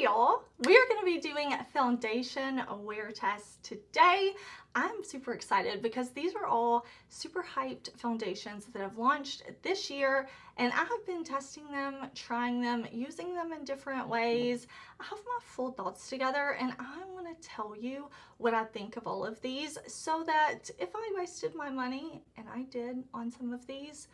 y'all, we're going to be doing a foundation wear test today. I'm super excited because these are all super hyped foundations that have launched this year, and I have been testing them, trying them, using them in different ways. I have my full thoughts together, and I want to tell you what I think of all of these so that if I wasted my money, and I did on some of these,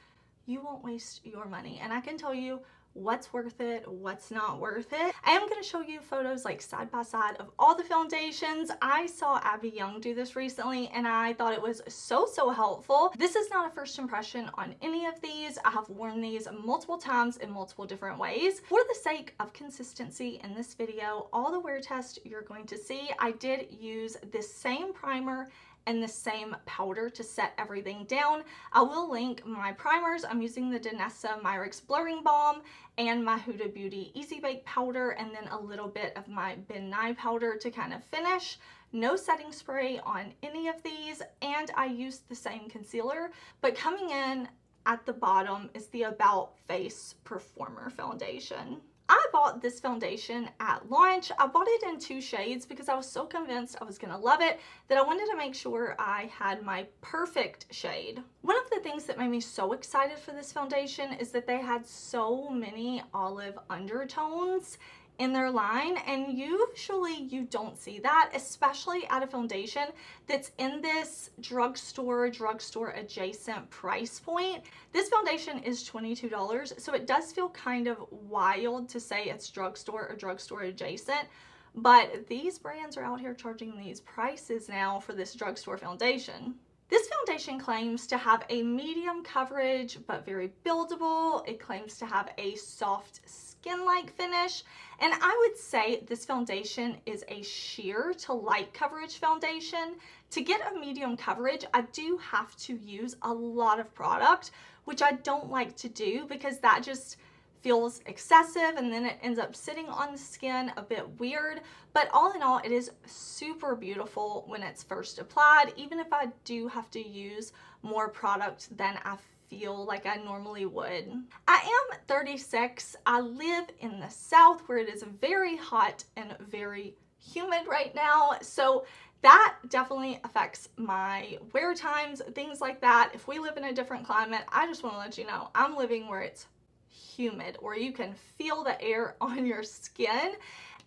you won't waste your money. And I can tell you what's worth it, what's not worth it. I am going to show you photos like side by side of all the foundations. I saw Abby Young do this recently and I thought it was so helpful. This is not a first impression on any of these. I have worn these multiple times in multiple different ways. For the sake of consistency in this video, all the wear test you're going to see, I did use this same primer and the same powder to set everything down. I will link my primers. I'm using the Denona Myricks Blurring Balm and my Huda Beauty Easy Bake Powder, and then a little bit of my Ben Nye powder to kind of finish. No setting spray on any of these, and I used the same concealer, but coming in at the bottom is the About Face Performer Foundation. I bought this foundation at launch. I bought it in 2 shades because I was so convinced I was gonna love it that I wanted to make sure I had my perfect shade. One of the things that made me so excited for this foundation is that they had so many olive undertones in their line, and usually you don't see that, especially at a foundation that's in this drugstore adjacent price point. This foundation is $22, so it does feel kind of wild to say it's drugstore or drugstore adjacent, but these brands are out here charging these prices now for this drugstore foundation. This foundation claims to have a medium coverage, but very buildable. It claims to have a soft skin-like finish, and I would say this foundation is a sheer to light coverage foundation. To get a medium coverage, I do have to use a lot of product, which I don't like to do because that just feels excessive and then it ends up sitting on the skin a bit weird. But all in all, it is super beautiful when it's first applied, even if I do have to use more product than I feel like I normally would. I am 36. I live in the South where it is very hot and very humid right now, so that definitely affects my wear times, things like that. If we live in a different climate, I just want to let you know I'm living where it's humid, or you can feel the air on your skin.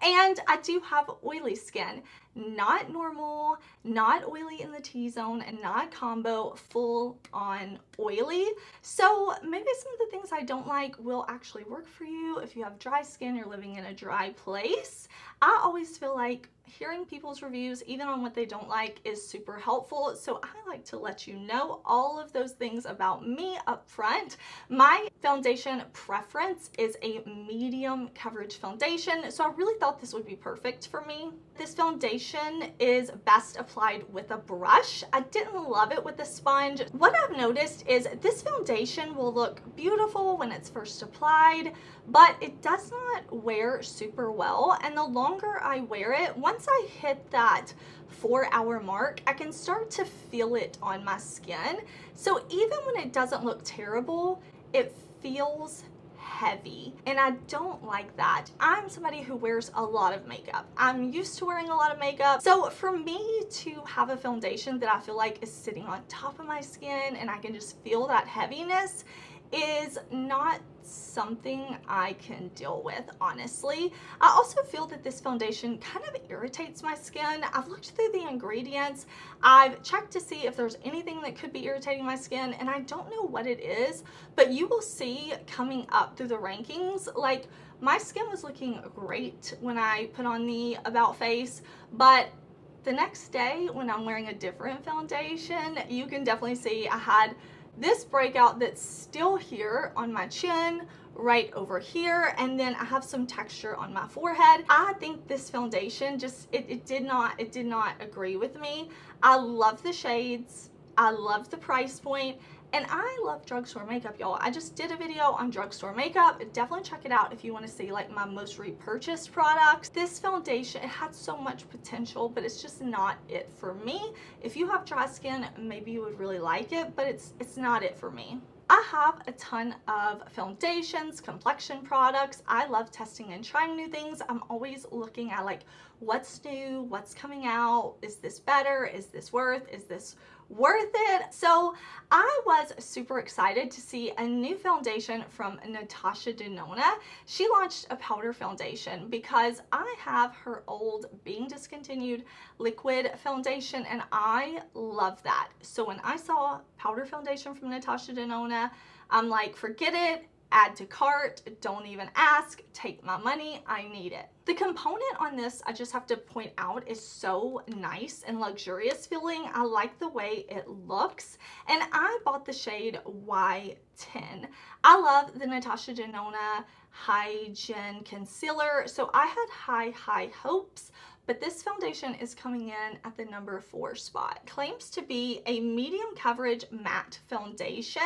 And I do have oily skin, not normal, not oily in the T-zone, and not combo, full on oily. So maybe some of the things I don't like will actually work for you if you have dry skin, you're living in a dry place. I always feel like hearing people's reviews, even on what they don't like, is super helpful. So I like to let you know all of those things about me up front. My foundation preference is a medium coverage foundation, so I really thought this would be perfect for me. This foundation is best applied with a brush. I didn't love it with a sponge. What I've noticed is this foundation will look beautiful when it's first applied, but it does not wear super well, and the longer I wear it, once I hit that 4-hour mark, I can start to feel it on my skin. So even when it doesn't look terrible, it feels heavy, and I don't like that. I'm somebody who wears a lot of makeup. I'm used to wearing a lot of makeup. So for me to have a foundation that I feel like is sitting on top of my skin and I can just feel that heaviness is not something I can deal with, honestly. I also feel that this foundation kind of irritates my skin. I've looked through the ingredients. I've checked to see if there's anything that could be irritating my skin, and I don't know what it is, but you will see coming up through the rankings, like my skin was looking great when I put on the About Face, but the next day when I'm wearing a different foundation, you can definitely see I had this breakout that's still here on my chin, right over here, and then I have some texture on my forehead. I think this foundation just, it did not agree with me. I love the shades, I love the price point, and I love drugstore makeup, y'all. I just did a video on drugstore makeup. Definitely check it out if you want to see like my most repurchased products. This foundation, it had so much potential, but it's just not it for me. If you have dry skin, maybe you would really like it, but it's not it for me. I have a ton of foundations, complexion products. I love testing and trying new things. I'm always looking at like what's new, what's coming out, is this better, is this worth it? So I was super excited to see a new foundation from Natasha Denona. She launched a powder foundation because I have her old being discontinued liquid foundation and I love that. So when I saw powder foundation from Natasha Denona, I'm like, forget it. Add to cart, don't even ask, take my money, I need it. The component on this, I just have to point out, is so nice and luxurious feeling. I like the way it looks, and I bought the shade Y10. I love the Natasha Denona High-Gen Concealer, so I had high hopes, but this foundation is coming in at the number 4 spot. It claims to be a medium coverage matte foundation,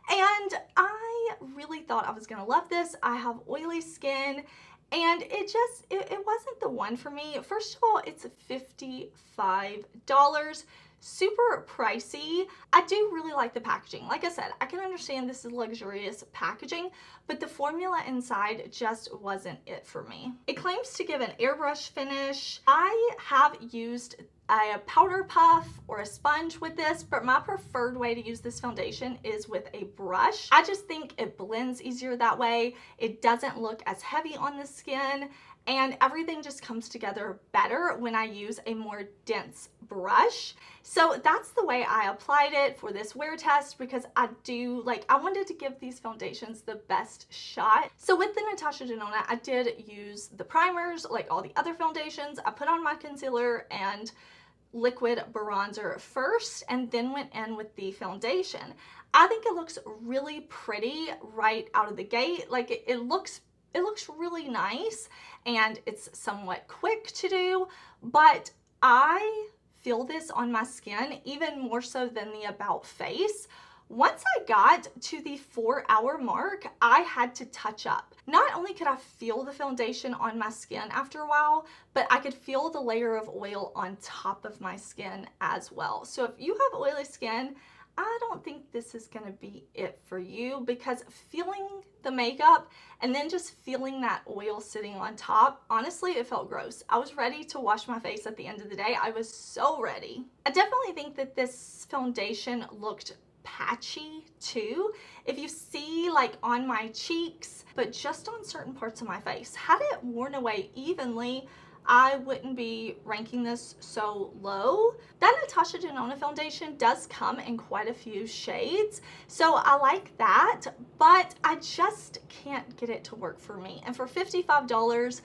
and I really thought I was gonna love this. I have oily skin and it wasn't the one for me. First of all, it's $55, super pricey. I do really like the packaging. Like I said, I can understand this is luxurious packaging, but the formula inside just wasn't it for me. It claims to give an airbrush finish. I have used a powder puff or a sponge with this, but my preferred way to use this foundation is with a brush. I just think it blends easier that way. It doesn't look as heavy on the skin, and everything just comes together better when I use a more dense brush. So that's the way I applied it for this wear test, because I wanted to give these foundations the best shot. So with the Natasha Denona, I did use the primers like all the other foundations. I put on my concealer and liquid bronzer first and then went in with the foundation. I think it looks really pretty right out of the gate. Like it looks really nice and it's somewhat quick to do, but I feel this on my skin even more so than the About face. Once I got to the 4-hour mark, I had to touch up. Not only could I feel the foundation on my skin after a while, but I could feel the layer of oil on top of my skin as well. So if you have oily skin, I don't think this is gonna be it for you, because feeling the makeup and then just feeling that oil sitting on top, honestly, it felt gross. I was ready to wash my face at the end of the day. I was so ready. I definitely think that this foundation looked patchy too. If you see like on my cheeks, but just on certain parts of my face. Had it worn away evenly, I wouldn't be ranking this so low. That Natasha Denona foundation does come in quite a few shades, so I like that, but I just can't get it to work for me. And for $55,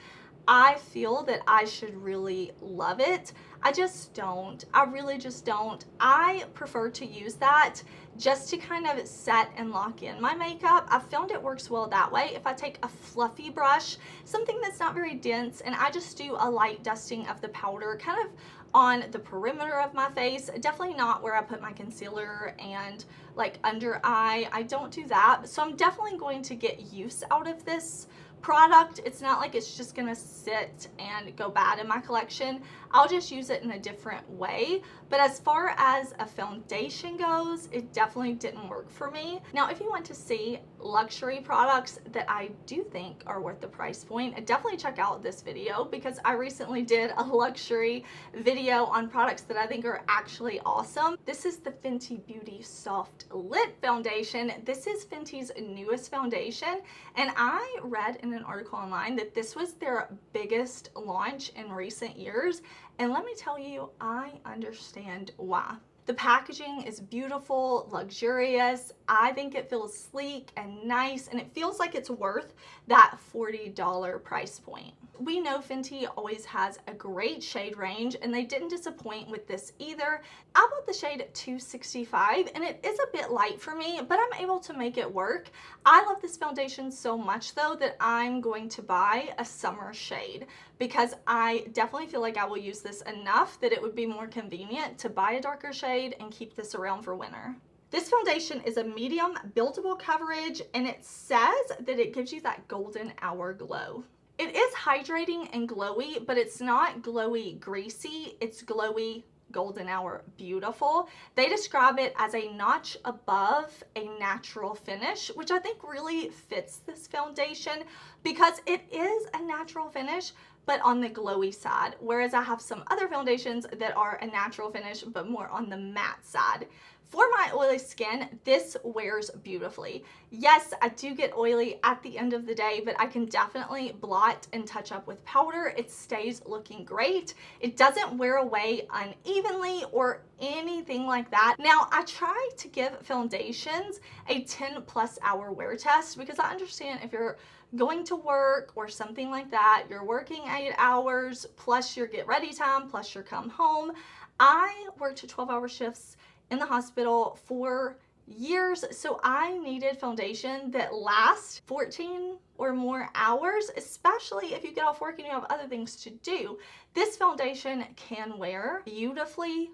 I feel that I should really love it. I just don't. I really just don't. I prefer to use that just to kind of set and lock in my makeup. I've found it works well that way. If I take a fluffy brush, something that's not very dense, and I just do a light dusting of the powder kind of on the perimeter of my face, definitely not where I put my concealer and like under eye. I don't do that. So I'm definitely going to get use out of this product. It's not like it's just gonna sit and go bad in my collection. I'll just use it in a different way. But as far as a foundation goes, it definitely didn't work for me. Now, if you want to see luxury products that I do think are worth the price point, definitely check out this video, because I recently did a luxury video on products that I think are actually awesome. This is the Fenty Beauty Soft Lit Foundation. This is Fenty's newest foundation, and I read in an article online that this was their biggest launch in recent years, and let me tell you, I understand why. The packaging is beautiful, luxurious. I think it feels sleek and nice, and it feels like it's worth that $40 price point. We know Fenty always has a great shade range, and they didn't disappoint with this either. I bought the shade 265, and it is a bit light for me, but I'm able to make it work. I love this foundation so much though that I'm going to buy a summer shade, because I definitely feel like I will use this enough that it would be more convenient to buy a darker shade and keep this around for winter. This foundation is a medium buildable coverage, and it says that it gives you that golden hour glow. It is hydrating and glowy, but it's not glowy greasy, it's glowy Golden Hour Beautiful. They describe it as a notch above a natural finish, which I think really fits this foundation because it is a natural finish, but on the glowy side, whereas I have some other foundations that are a natural finish, but more on the matte side. For my oily skin, this wears beautifully. Yes, I do get oily at the end of the day, but I can definitely blot and touch up with powder. It stays looking great. It doesn't wear away unevenly or anything like that. Now, I try to give foundations a 10+ hour wear test because I understand if you're going to work or something like that, you're working 8 hours, plus your get ready time, plus your come home. I worked 12-hour shifts in the hospital for years, so I needed foundation that lasts 14 or more hours, especially if you get off work and you have other things to do. This foundation can wear beautifully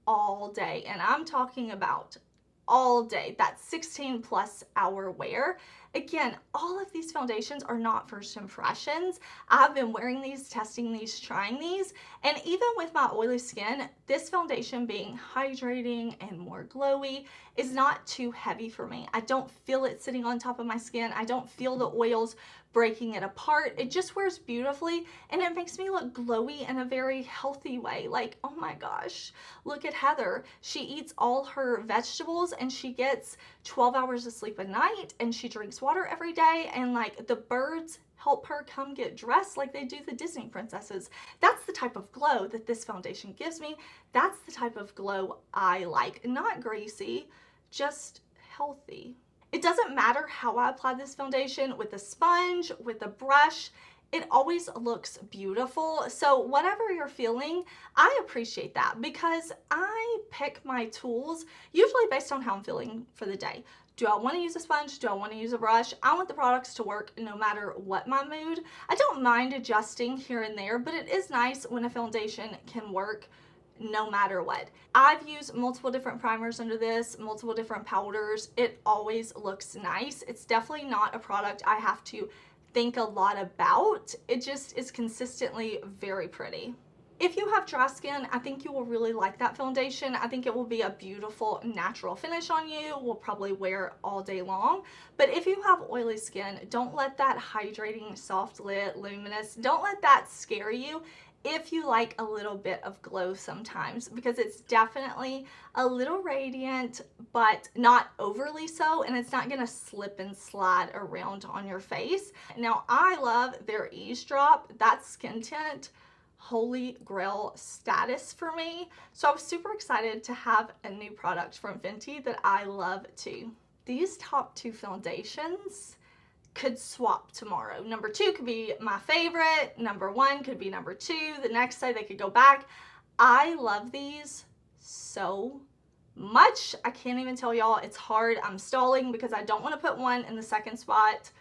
all day, and I'm talking about all day, that 16+ hour wear. Again, all of these foundations are not first impressions. I've been wearing these, testing these, trying these, and even with my oily skin, this foundation being hydrating and more glowy is not too heavy for me. I don't feel it sitting on top of my skin. I don't feel the oils breaking it apart. It just wears beautifully and it makes me look glowy in a very healthy way. Like, oh my gosh, look at Heather. She eats all her vegetables and she gets 12 hours of sleep a night and she drinks water every day, and like the birds help her come get dressed like they do the Disney princesses. That's the type of glow that this foundation gives me. That's the type of glow I like. Not greasy, just healthy. It doesn't matter how I apply this foundation, with a sponge, with a brush, it always looks beautiful. So whatever you're feeling, I appreciate that because I pick my tools usually based on how I'm feeling for the day. Do I want to use a sponge? Do I want to use a brush? I want the products to work no matter what my mood. I don't mind adjusting here and there, but it is nice when a foundation can work no matter what. I've used multiple different primers under this, multiple different powders. It always looks nice. It's definitely not a product I have to think a lot about. It just is consistently very pretty. If you have dry skin, I think you will really like that foundation. I think it will be a beautiful natural finish on you. Will probably wear all day long. But if you have oily skin, don't let that hydrating, soft lit, luminous, don't let that scare you if you like a little bit of glow sometimes, because it's definitely a little radiant, but not overly so, and it's not gonna slip and slide around on your face. Now, I love their Eavesdrop. That skin tint, holy grail status for me. So I was super excited to have a new product from Fenty that I love too. These top two foundations could swap tomorrow. Number 2 could be my favorite. Number 1 could be number 2. The next day they could go back. I love these so much. I can't even tell y'all. It's hard. I'm stalling because I don't want to put one in the second spot,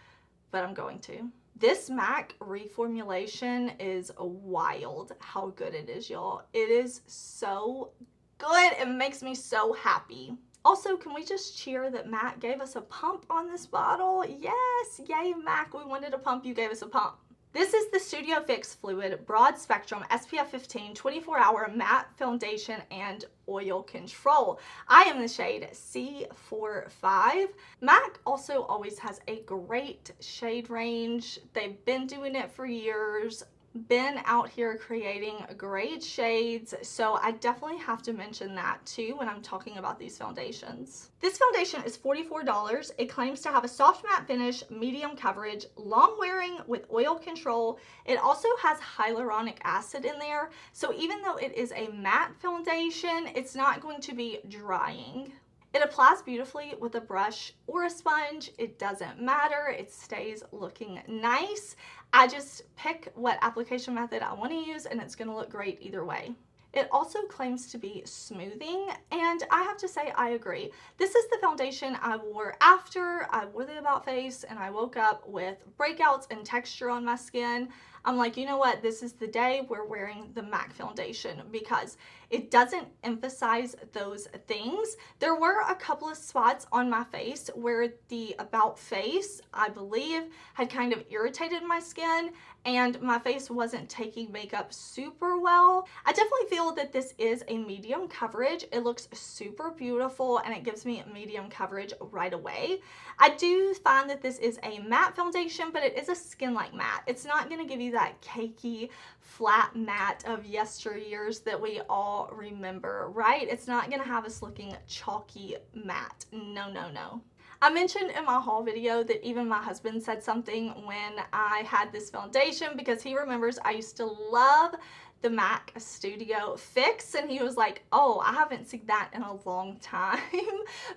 but I'm going to. This MAC reformulation is wild how good it is, y'all. It is so good. It makes me so happy. Also, can we just cheer that MAC gave us a pump on this bottle? Yes, yay MAC, we wanted a pump, you gave us a pump. This is the Studio Fix Fluid Broad Spectrum SPF 15 24-hour matte foundation and oil control. I am the shade C45. MAC also always has a great shade range. They've been doing it for years. Been out here creating great shades, so I definitely have to mention that too when I'm talking about these foundations. This foundation is $44. It claims to have a soft matte finish, medium coverage, long wearing with oil control. It also has hyaluronic acid in there, so even though it is a matte foundation, it's not going to be drying. It applies beautifully with a brush or a sponge. It doesn't matter. It stays looking nice. I just pick what application method I want to use and it's going to look great either way. It also claims to be smoothing, and I have to say I agree. This is the foundation I wore after I wore the About Face and I woke up with breakouts and texture on my skin. I'm like, you know what? This is the day we're wearing the MAC foundation because it doesn't emphasize those things. There were a couple of spots on my face where the About Face, I believe, had kind of irritated my skin, and my face wasn't taking makeup super well. I definitely feel that this is a medium coverage. It looks super beautiful and it gives me medium coverage right away. I do find that this is a matte foundation, but it is a skin-like matte. It's not going to give you that cakey, flat matte of yesteryears that we all remember, right? It's not going to have us looking chalky matte. No, no, no. I mentioned in my haul video that even my husband said something when I had this foundation, because he remembers I used to love the MAC Studio Fix, and he was like, oh, I haven't seen that in a long time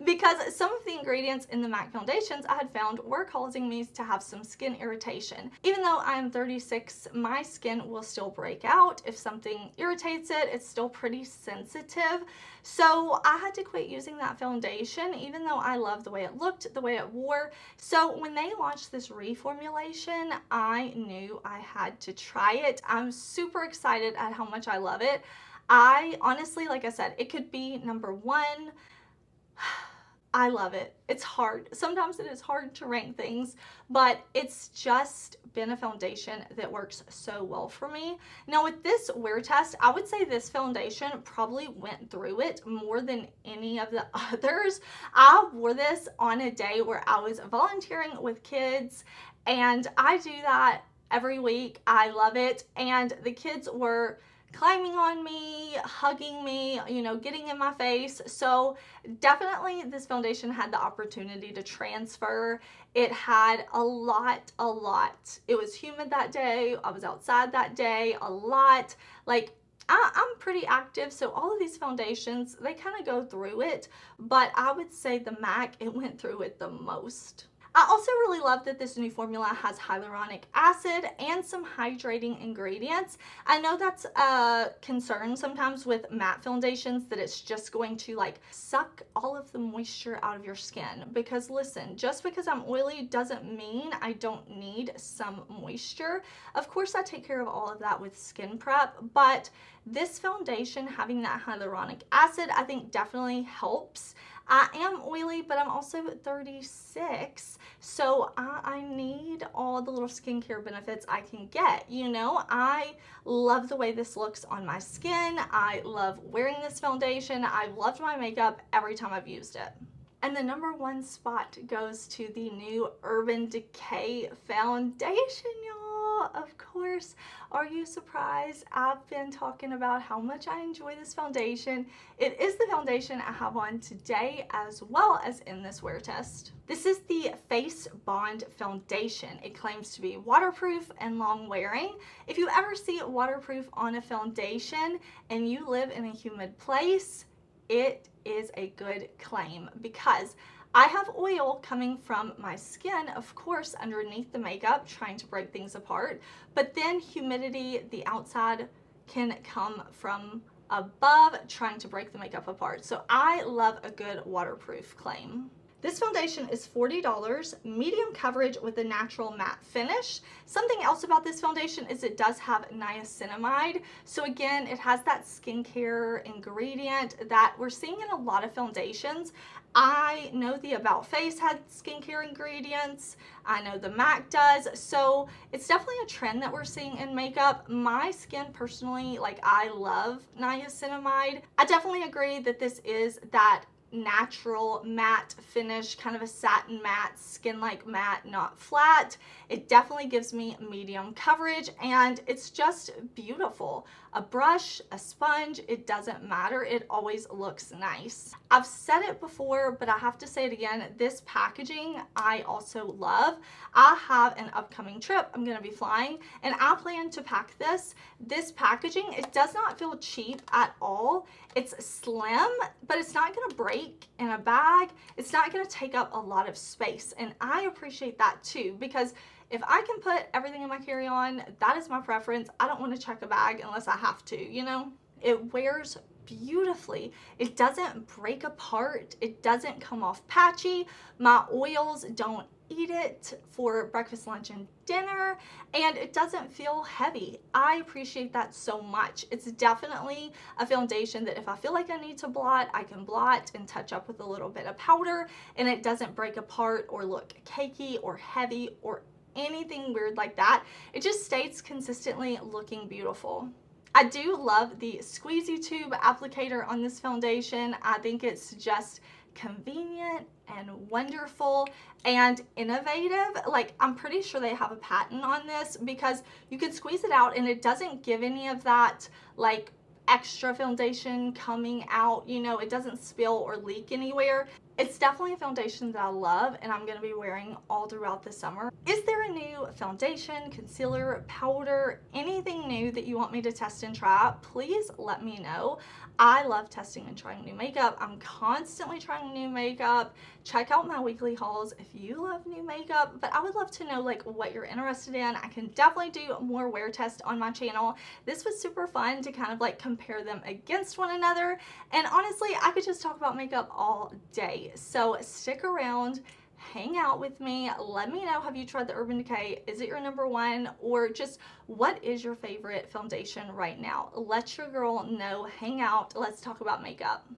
because some of the ingredients in the MAC foundations I had found were causing me to have some skin irritation. Even though I am 36, my skin will still break out. If something irritates it, it's still pretty sensitive. So I had to quit using that foundation, even though I loved the way it looked, the way it wore. So when they launched this reformulation, I knew I had to try it. I'm super excited at how much I love it. I honestly, like I said, it could be number one. I love it. It's hard. Sometimes it is hard to rank things, but it's just been a foundation that works so well for me. Now with this wear test, I would say this foundation probably went through it more than any of the others. I wore this on a day where I was volunteering with kids, and I do that every week. I love it. And the kids were climbing on me, hugging me, you know, getting in my face. So definitely this foundation had the opportunity to transfer. It had a lot. It was humid that day. I was outside that day a lot. Like, I'm pretty active, so all of these foundations, they kind of go through it, but I would say the MAC, it went through it the most. I also really love that this new formula has hyaluronic acid and some hydrating ingredients. I know that's a concern sometimes with matte foundations, that it's just going to like suck all of the moisture out of your skin. Because listen, just because I'm oily doesn't mean I don't need some moisture. Of course, I take care of all of that with skin prep, but this foundation having that hyaluronic acid, I think definitely helps. I am oily, but I'm also 36, so I need all the little skincare benefits I can get. You know, I love the way this looks on my skin. I love wearing this foundation. I've loved my makeup every time I've used it. And the number one spot goes to the new Urban Decay foundation, y'all. Of course, are you surprised? I've been talking about how much I enjoy this foundation. It is the foundation I have on today as well as in this wear test. This is the Face Bond foundation. It claims to be waterproof and long wearing. If you ever see waterproof on a foundation and you live in a humid place, it is a good claim, because I have oil coming from my skin, of course, underneath the makeup, trying to break things apart, but then humidity, the outside, can come from above, trying to break the makeup apart. So I love a good waterproof claim. This foundation is $40, medium coverage with a natural matte finish. Something else about this foundation is it does have niacinamide. So again, it has that skincare ingredient that we're seeing in a lot of foundations. I know the About Face had skincare ingredients. I know the MAC does. So it's definitely a trend that we're seeing in makeup. My skin personally, like, I love niacinamide. I definitely agree that this is that natural matte finish, kind of a satin matte, skin-like matte, not flat. It definitely gives me medium coverage, and it's just beautiful. A brush, a sponge, it doesn't matter. It always looks nice. I've said it before, but I have to say it again. This packaging I also love. I have an upcoming trip. I'm going to be flying, and I plan to pack this. This packaging, it does not feel cheap at all. It's slim, but it's not going to break in a bag. It's not going to take up a lot of space, and I appreciate that too, because if I can put everything in my carry-on, that is my preference. I don't want to check a bag unless I have to, you know? It wears beautifully. It doesn't break apart. It doesn't come off patchy. My oils don't eat it for breakfast, lunch, and dinner, and it doesn't feel heavy. I appreciate that so much. It's definitely a foundation that if I feel like I need to blot, I can blot and touch up with a little bit of powder, and it doesn't break apart or look cakey or heavy or anything weird like that. It just stays consistently looking beautiful. I do love the squeezy tube applicator on this foundation. I think it's just convenient and wonderful and innovative. Like, I'm pretty sure they have a patent on this because you can squeeze it out and it doesn't give any of that like extra foundation coming out, you know, it doesn't spill or leak anywhere. It's definitely a foundation that I love and I'm going to be wearing all throughout the summer. Is there a new foundation, concealer, powder, anything new that you want me to test and try? Please let me know. I love testing and trying new makeup. I'm constantly trying new makeup. Check out my weekly hauls if you love new makeup, but I would love to know like what you're interested in. I can definitely do more wear tests on my channel. This was super fun to kind of like compare them against one another. And honestly, I could just talk about makeup all day. So stick around, hang out with me. Let me know, have you tried the Urban Decay? Is it your number one? Or just what is your favorite foundation right now? Let your girl know, hang out, let's talk about makeup.